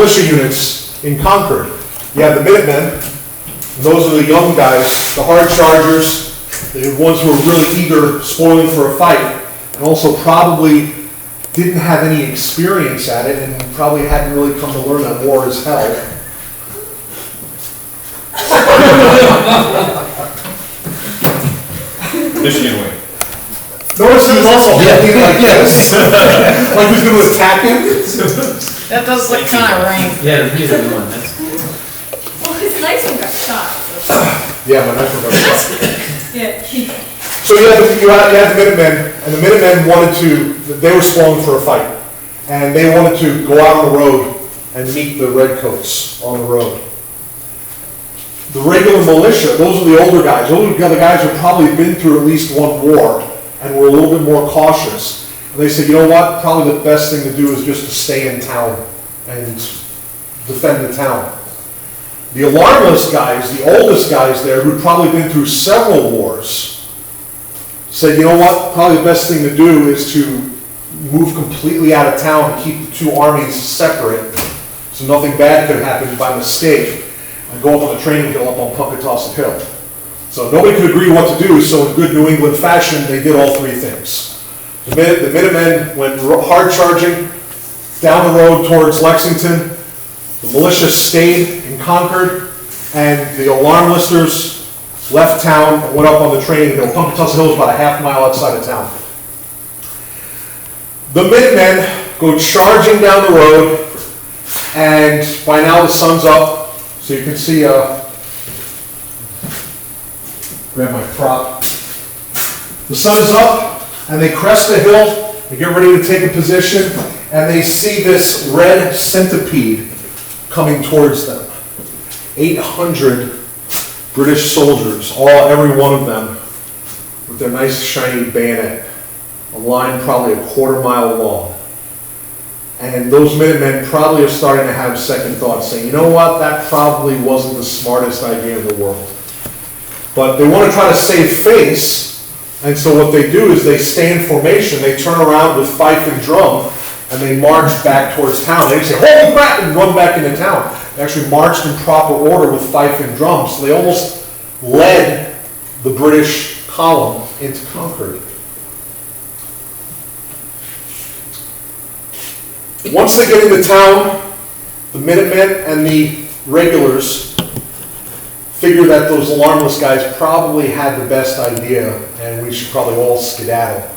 militia units in Concord. You have the Minutemen, those are the young guys, the hard chargers, the ones who are really eager, spoiling for a fight, and also probably didn't have any experience at it and probably hadn't really come to learn that war is hell. Michigan way. Notice he was also holding like this, like he was going to attack him. That does look kind of rank. Yeah, he's a good one. That's Well, his next one got shot. Yeah, my next one got shot. Yeah, So you had the Minutemen, and the Minutemen they were spoiling for a fight. And they wanted to go out on the road and meet the Redcoats on the road. The regular militia, those are the older guys. Those are the guys who have probably been through at least one war and were a little bit more cautious. And they said, you know what, probably the best thing to do is just to stay in town and defend the town. The alarmless guys, the oldest guys there, who'd probably been through several wars, said, you know what, probably the best thing to do is to move completely out of town and keep the two armies separate so nothing bad could happen by mistake, and go up on the training hill up on Punkatossett Hill. So nobody could agree what to do, so in good New England fashion, they did all three things. The Minutemen went hard charging down the road towards Lexington. The militia stayed in Concord, and the alarm listers left town and went up on the training hill. Punkatossett Hill is about a half mile outside of town. The Minutemen go charging down the road, and by now the sun's up, so you can see, grab my prop. The sun is up, and they crest the hill, they get ready to take a position, and they see this red centipede coming towards them. 800 British soldiers, every one of them, with their nice shiny bayonet, a line probably a quarter mile long. And those Minutemen probably are starting to have second thoughts, saying, you know what, that probably wasn't the smartest idea in the world. But they want to try to save face, and so what they do is they stay in formation, they turn around with fife and drum, and they march back towards town. They say, holy crap, and run back into town. They actually marched in proper order with fife and drum, so they almost led the British column into Concord. Once they get into town, the Minutemen and the regulars figure that those alarmless guys probably had the best idea, and we should probably all skedaddle.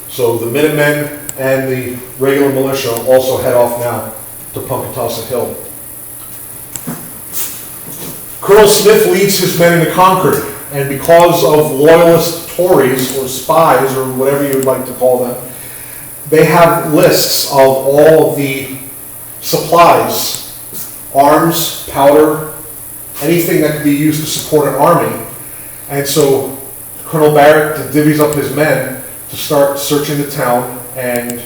So the Minutemen and the regular militia also head off now to Punkatossett Hill. Colonel Smith leads his men into Concord, and because of loyalist Tories or spies or whatever you would like to call them, they have lists of all of the supplies, arms, powder, anything that could be used to support an army. And so Colonel Barrett divvies up his men to start searching the town and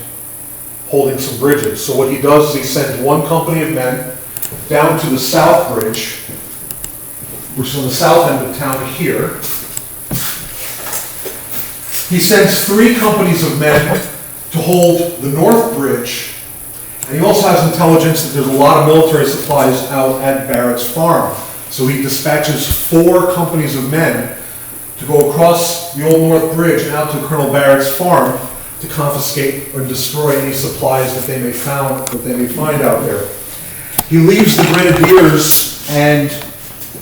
holding some bridges. So what he does is he sends one company of men down to the South Bridge, which is on the south end of town here. He sends 3 companies of men to hold the North Bridge, and he also has intelligence that there's a lot of military supplies out at Barrett's farm. So he dispatches 4 companies of men to go across the Old North Bridge and out to Colonel Barrett's farm to confiscate or destroy any supplies that they may find out there. He leaves the Grenadiers and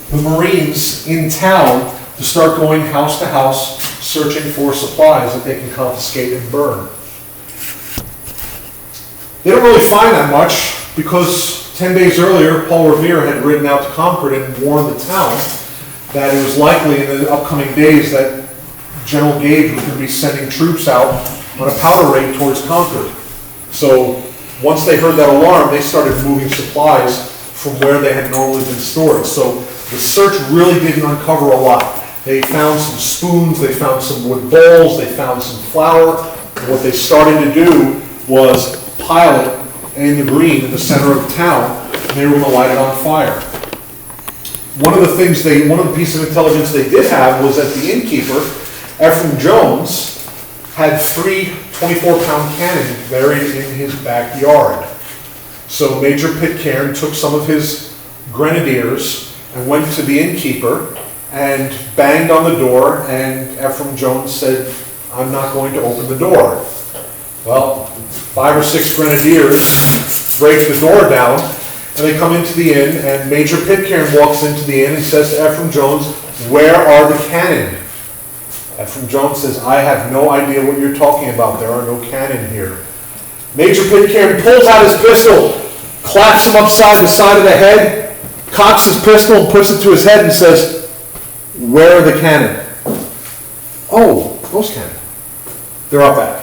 the Marines in town to start going house to house searching for supplies that they can confiscate and burn. They don't really find that much because 10 days earlier, Paul Revere had ridden out to Concord and warned the town that it was likely in the upcoming days that General Gage was going to be sending troops out on a powder raid towards Concord. So once they heard that alarm, they started moving supplies from where they had normally been stored. So the search really didn't uncover a lot. They found some spoons, they found some wood bowls, they found some flour. And what they started to do was pile it in the green in the center of town, and they were going to light it on fire. One of the pieces of intelligence they did have was that the innkeeper, Ephraim Jones, had 3 24-pound cannons buried in his backyard. So Major Pitcairn took some of his grenadiers and went to the innkeeper and banged on the door, and Ephraim Jones said, "I'm not going to open the door." Well, 5 or 6 grenadiers break the door down, and they come into the inn, and Major Pitcairn walks into the inn and says to Ephraim Jones, "Where are the cannon?" Ephraim Jones says, "I have no idea what you're talking about. There are no cannon here." Major Pitcairn pulls out his pistol, claps him upside the side of the head, cocks his pistol and puts it to his head and says, "Where are the cannon?" "Oh, those cannon. They're up back."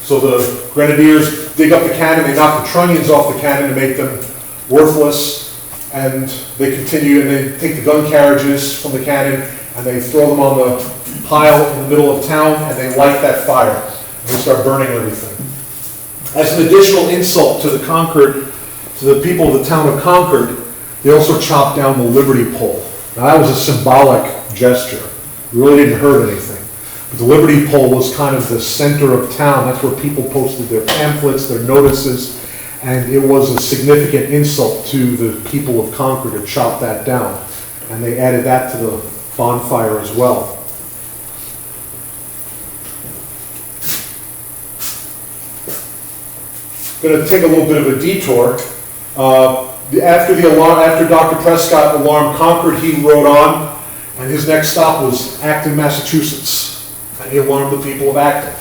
So the grenadiers dig up the cannon, they knock the trunnions off the cannon to make them worthless, and they continue, and they take the gun carriages from the cannon and they throw them on the pile in the middle of town, and they light that fire, and they start burning everything. As an additional insult to the people of the town of Concord, they also chopped down the Liberty pole. Now that was a symbolic gesture. It really didn't hurt anything. But the Liberty pole was kind of the center of town. That's where people posted their pamphlets, their notices, and it was a significant insult to the people of Concord to chop that down. And they added that to the bonfire as well. Going to take a little bit of a detour. After Dr. Prescott alarmed Concord, he rode on, and his next stop was Acton, Massachusetts, and he alarmed the people of Acton.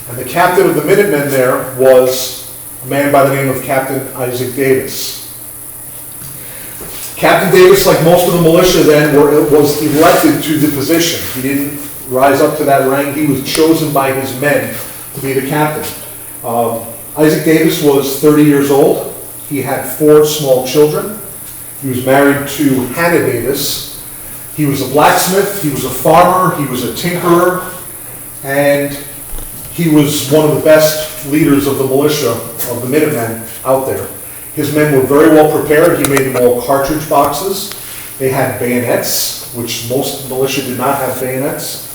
And the captain of the Minutemen there was a man by the name of Captain Isaac Davis. Captain Davis, like most of the militia then, was elected to the position. He didn't rise up to that rank. He was chosen by his men to be the captain. Isaac Davis was 30 years old. He had 4 small children. He was married to Hannah Davis. He was a blacksmith, he was a farmer, he was a tinkerer, and he was one of the best leaders of the militia, of the Minutemen out there. His men were very well prepared. He made them all cartridge boxes. They had bayonets, which most militia did not have bayonets.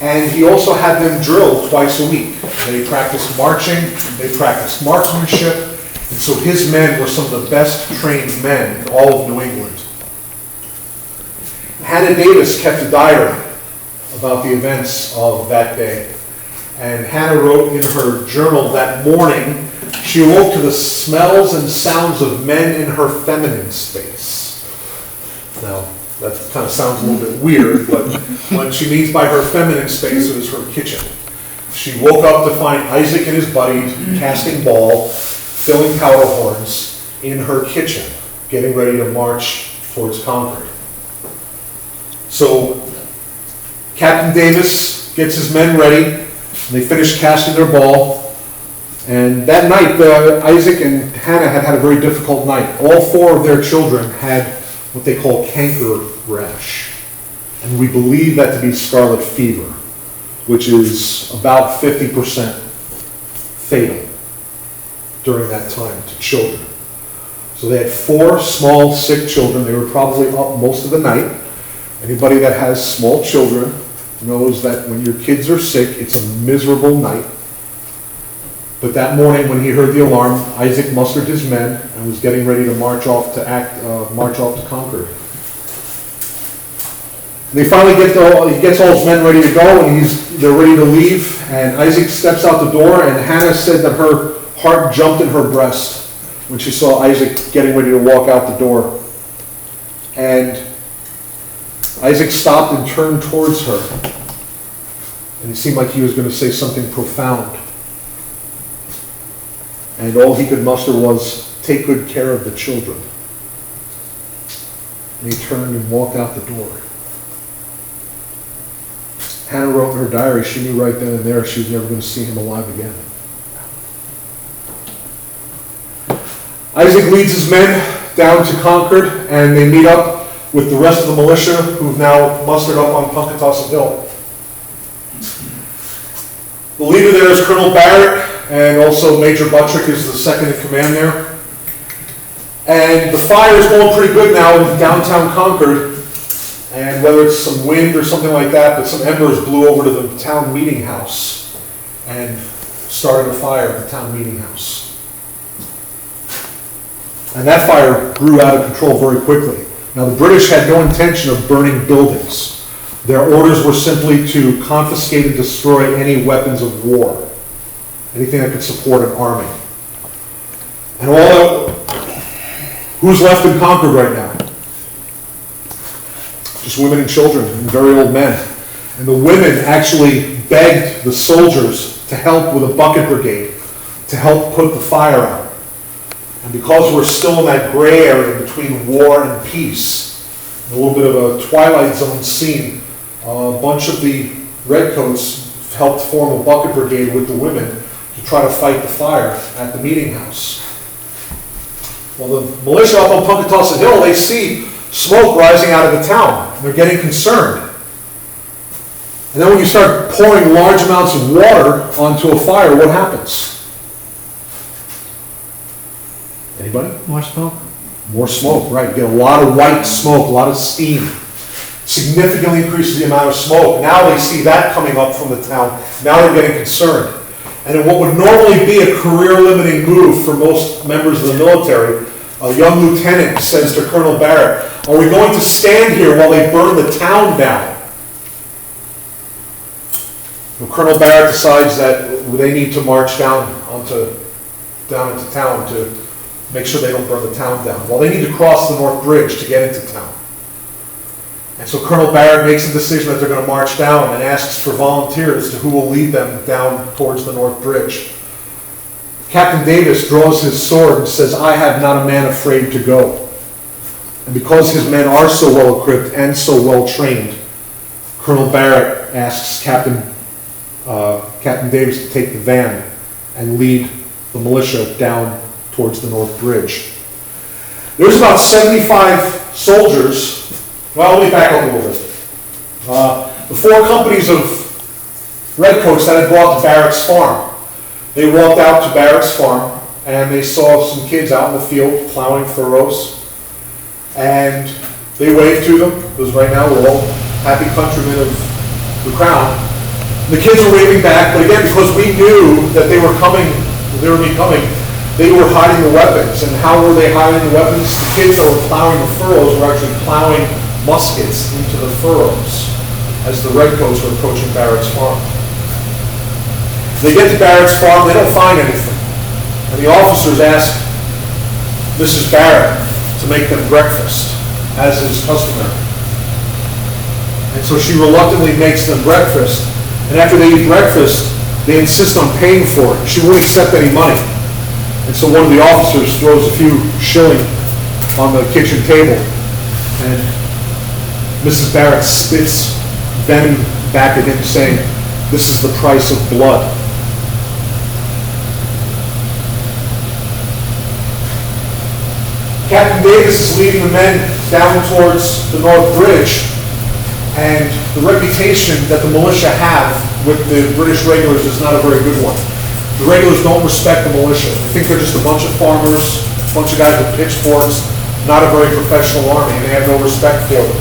And he also had them drill twice a week. They practiced marching, they practiced marksmanship, and so his men were some of the best trained men in all of New England. Hannah Davis kept a diary about the events of that day. And Hannah wrote in her journal that morning, she awoke to the smells and sounds of men in her feminine space. Now, that kind of sounds a little bit weird, but what she means by her feminine space is her kitchen. She woke up to find Isaac and his buddies casting ball, filling powder horns in her kitchen, getting ready to march towards Concord. So Captain Davis gets his men ready, and they finish casting their ball. And that night, Isaac and Hannah had a very difficult night. All 4 of their children had what they call canker rash. And we believe that to be scarlet fever, which is about 50% fatal during that time to children. So they had 4 small sick children. They were probably up most of the night. Anybody that has small children knows that when your kids are sick, it's a miserable night. But that morning when he heard the alarm, Isaac mustered his men and was getting ready to march off to Concord. They finally he gets all his men ready to go, and they're ready to leave, and Isaac steps out the door, and Hannah said that her heart jumped in her breast when she saw Isaac getting ready to walk out the door. And Isaac stopped and turned towards her, and it seemed like he was going to say something profound. And all he could muster was, "Take good care of the children." And he turned and walked out the door. Hannah wrote in her diary she knew right then and there she was never going to see him alive again. Isaac leads his men down to Concord, and they meet up with the rest of the militia who've now mustered up on Punkatossett Hill. The leader there is Colonel Barrett, and also Major Buttrick is the second in command there. And the fire is going pretty good now in downtown Concord, and whether it's some wind or something like that, but some embers blew over to the town meeting house and started a fire at the town meeting house. And that fire grew out of control very quickly. Now, the British had no intention of burning buildings. Their orders were simply to confiscate and destroy any weapons of war, anything that could support an army. And who's left in Concord right now? Just women and children and very old men. And the women actually begged the soldiers to help with a bucket brigade to help put the fire out. And because we're still in that gray area between war and peace, a little bit of a Twilight Zone scene, a bunch of the redcoats helped form a bucket brigade with the women to try to fight the fire at the meeting house. Well, the militia up on Punkatossa Hill, they see smoke rising out of the town. They're getting concerned. And then when you start pouring large amounts of water onto a fire, what happens? Anybody? More smoke? More smoke, right. You get a lot of white smoke, a lot of steam. Significantly increases the amount of smoke. Now they see that coming up from the town. Now they're getting concerned. And in what would normally be a career-limiting move for most members of the military, a young lieutenant says to Colonel Barrett, "Are we going to stand here while they burn the town down?" Well, Colonel Barrett decides that they need to march down into town to make sure they don't burn the town down. Well, they need to cross the North Bridge to get into town. And so Colonel Barrett makes a decision that they're going to march down and asks for volunteers to who will lead them down towards the North Bridge. Captain Davis draws his sword and says, "I have not a man afraid to go." And because his men are so well equipped and so well trained, Colonel Barrett asks Captain Davis to take the van and lead the militia down towards the North Bridge. There's about 75 soldiers. Well, let me back up a little bit. The 4 companies of redcoats that had brought to Barrett's farm, they walked out to Barrett's farm and they saw some kids out in the field plowing furrows, and they waved to them, because right now we're all happy countrymen of the crown. The kids were waving back, but again, because we knew that they were coming, they would be coming, they were hiding the weapons. And how were they hiding the weapons? The kids that were plowing the furrows were actually plowing muskets into the furrows as the redcoats were approaching Barrett's farm. They get to Barrett's farm, they don't find anything. And the officers ask Mrs. Barrett to make them breakfast, as is customary. And so she reluctantly makes them breakfast, and after they eat breakfast, they insist on paying for it. She won't accept any money. And so one of the officers throws a few shilling on the kitchen table, and Mrs. Barrett spits venom back at him, saying, "This is the price of blood." Captain Davis is leading the men down towards the North Bridge, and the reputation that the militia have with the British regulars is not a very good one. The regulars don't respect the militia. They think they're just a bunch of farmers, a bunch of guys with pitchforks, not a very professional army, and they have no respect for them.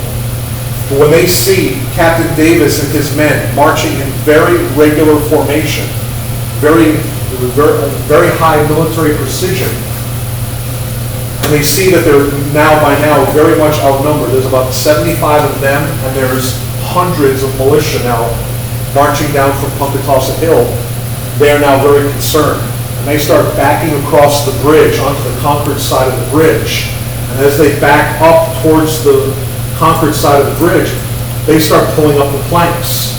But when they see Captain Davis and his men marching in very regular formation, very high military precision, and they see that they're by now very much outnumbered. There's about 75 of them, and there's hundreds of militia now marching down from Punkatossa Hill. They are now very concerned, and they start backing across the bridge onto the Concord side of the bridge. And as they back up towards the Concord side of the bridge, they start pulling up the planks.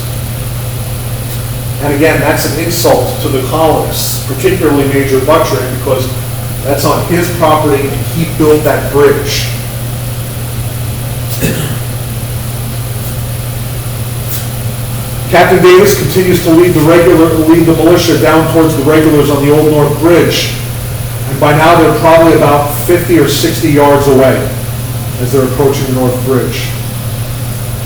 And again, that's an insult to the colonists, particularly Major Buttram, because that's on his property and he built that bridge. Captain Davis continues to lead the militia down towards the regulars on the Old North Bridge, and by now they're probably about 50 or 60 yards away as they're approaching the North Bridge.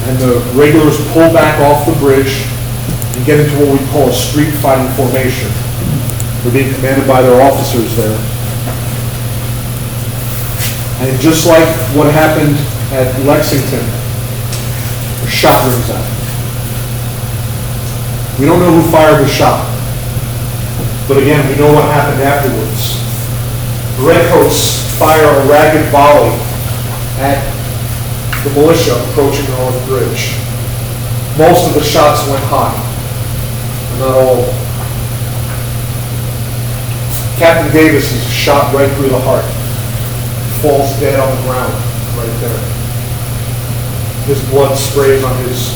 And the regulars pull back off the bridge and get into what we call a street fighting formation. They're being commanded by their officers there. And just like what happened at Lexington, a shot rings out. We don't know who fired the shot, but again, we know what happened afterwards. The redcoats fire a ragged volley at the militia approaching the North Bridge. Most of the shots went high, but not all of them. Captain Davis is shot right through the heart. Falls dead on the ground right there. His blood sprays on his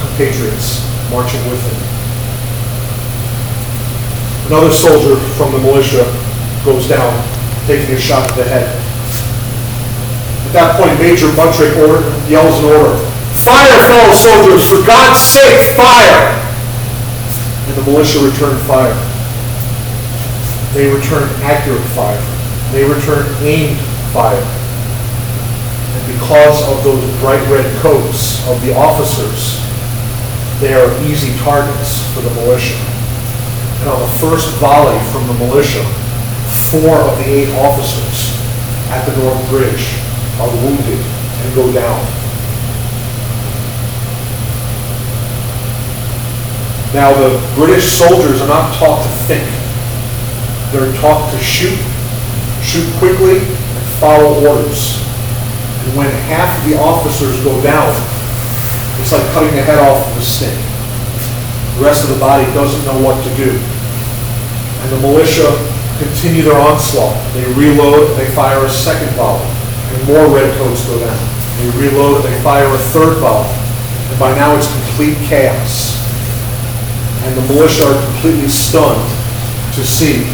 compatriots marching with him. Another soldier from the militia goes down, taking a shot to the head. At that point, Major Buttrick yells an order, "Fire, fellow soldiers! For God's sake, fire!" And the militia returned fire. They returned accurate fire. They returned aimed fire. And because of those bright red coats of the officers, they are easy targets for the militia. And on the first volley from the militia, 4 of the 8 officers at the North Bridge are wounded and go down. Now, the British soldiers are not taught to think. They're taught to shoot quickly, and follow orders. And when half of the officers go down, it's like cutting the head off of a snake. The rest of the body doesn't know what to do. And the militia continue their onslaught. They reload, and they fire a second volley, and more redcoats go down. They reload, and they fire a third volley. And by now it's complete chaos. And the militia are completely stunned to see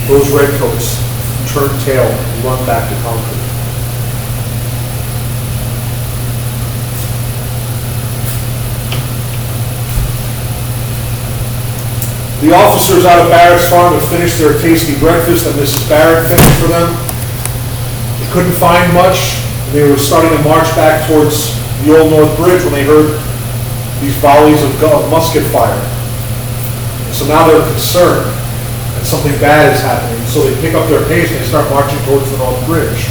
those redcoats turn tail and run back to Concord. The officers out of Barrett's Farm had finished their tasty breakfast that Mrs. Barrett finished for them. They couldn't find much. They were starting to march back towards the Old North Bridge when they heard these volleys of musket fire. And so now they're concerned that something bad is happening. So they pick up their pace and they start marching towards the North Bridge.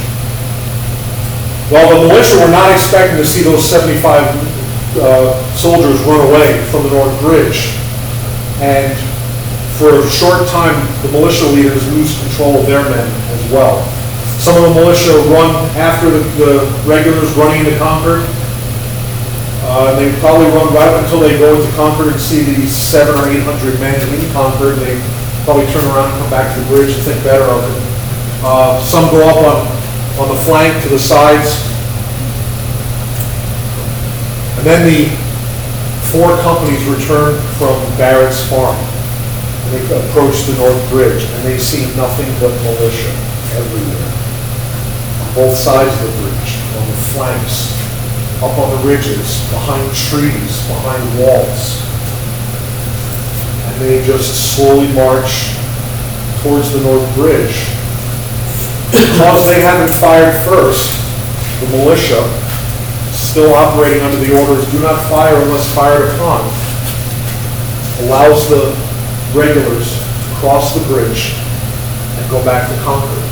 Well, the militia were not expecting to see those 75 soldiers run away from the North Bridge. And for a short time, the militia leaders lose control of their men as well. Some of the militia run after the regulars running into Concord. They probably run right up until they go into Concord and see these 700 or 800 men in Concord. They probably turn around and come back to the bridge and think better of it. Some go up on the flank to the sides. And then the 4 companies return from Barrett's Farm. And they approach the North Bridge, and they see nothing but militia everywhere. On both sides of the bridge, on the flanks, up on the ridges, behind trees, behind walls. And they just slowly march towards the North Bridge. Because they haven't fired first, the militia, still operating under the orders, do not fire unless fired upon, allows the regulars to cross the bridge and go back to Concord.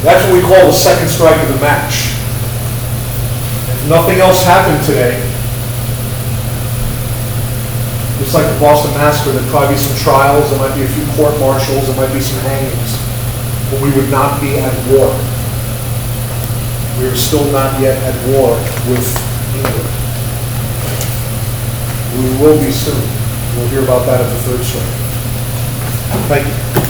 That's what we call the second strike of the match. If nothing else happened today, just like the Boston Massacre, there'd probably be some trials, there might be a few court-martials, there might be some hangings, but we would not be at war. We are still not yet at war with England. We will be soon. We'll hear about that at the third strike. Thank you.